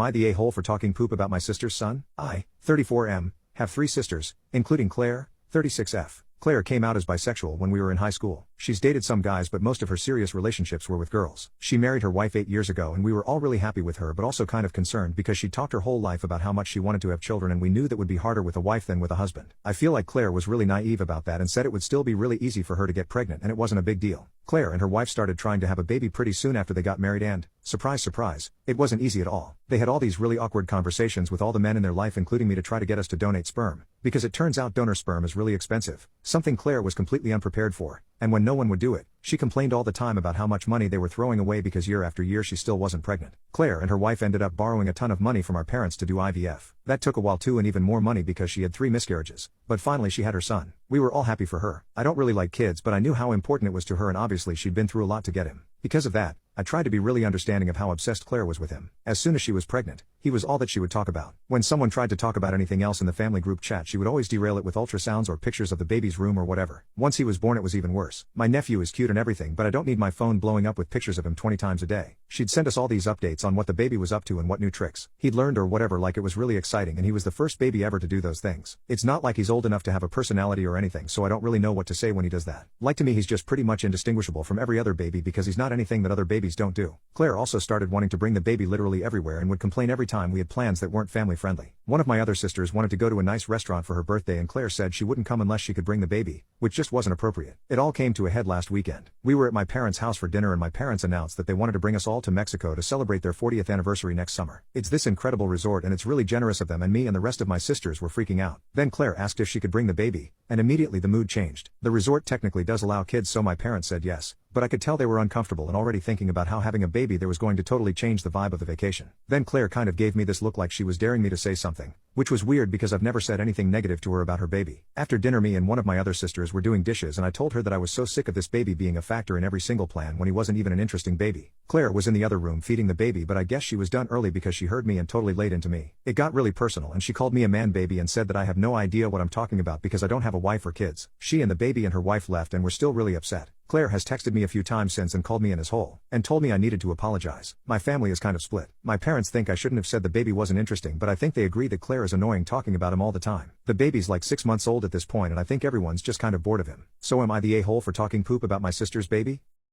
Am I the a-hole for talking poop about my sister's son? I, 34M, have 3 sisters, including Claire, 36F. Claire came out as bisexual when we were in high school. She's dated some guys, but most of her serious relationships were with girls. She married her wife 8 years ago and we were all really happy with her, but also kind of concerned because she talked her whole life about how much she wanted to have children, and we knew that would be harder with a wife than with a husband. I feel like Claire was really naive about that and said it would still be really easy for her to get pregnant and it wasn't a big deal. Claire and her wife started trying to have a baby pretty soon after they got married and, surprise surprise, it wasn't easy at all. They had all these really awkward conversations with all the men in their life, including me, to try to get us to donate sperm, because it turns out donor sperm is really expensive, something Claire was completely unprepared for, and when no one would do it, she complained all the time about how much money they were throwing away because year after year she still wasn't pregnant. Claire and her wife ended up borrowing a ton of money from our parents to do IVF. That took a while too, and even more money because she had 3 miscarriages, but finally she had her son. We were all happy for her. I don't really like kids, but I knew how important it was to her, and obviously she'd been through a lot to get him. Because of that, I tried to be really understanding of how obsessed Claire was with him. As soon as she was pregnant, he was all that she would talk about. When someone tried to talk about anything else in the family group chat, she would always derail it with ultrasounds or pictures of the baby's room or whatever. Once he was born, it was even worse. My nephew is cute and everything, but I don't need my phone blowing up with pictures of him 20 times a day. She'd send us all these updates on what the baby was up to and what new tricks he'd learned or whatever, like it was really exciting, and he was the first baby ever to do those things. It's not like he's old enough to have a personality or anything, so I don't really know what to say when he does that. Like, to me he's just pretty much indistinguishable from every other baby because he's not anything that other babies don't do. Claire also started wanting to bring the baby literally everywhere and would complain every time we had plans that weren't family friendly. One of my other sisters wanted to go to a nice restaurant for her birthday and Claire said she wouldn't come unless she could bring the baby, which just wasn't appropriate. It all came to a head last weekend. We were at my parents' house for dinner and my parents announced that they wanted to bring us all to Mexico to celebrate their 40th anniversary next summer. It's this incredible resort and it's really generous of them, and me and the rest of my sisters were freaking out. Then Claire asked if she could bring the baby, and immediately the mood changed. The resort technically does allow kids, so my parents said yes, but I could tell they were uncomfortable and already thinking about how having a baby there was going to totally change the vibe of the vacation. Then Claire kind of gave me this look like she was daring me to say something, which was weird because I've never said anything negative to her about her baby. After dinner, me and one of my other sisters were doing dishes and I told her that I was so sick of this baby being a factor in every single plan when he wasn't even an interesting baby. Claire was in the other room feeding the baby, but I guess she was done early because she heard me and totally laid into me. It got really personal and she called me a man baby and said that I have no idea what I'm talking about because I don't have a wife or kids. She and the baby and her wife left and were still really upset. Claire has texted me a few times since and called me an asshole, and told me I needed to apologize. My family is kind of split. My parents think I shouldn't have said the baby wasn't interesting, but I think they agree that Claire is annoying talking about him all the time. The baby's like 6 months old at this point and I think everyone's just kind of bored of him. So am I the a-hole for talking poop about my sister's baby?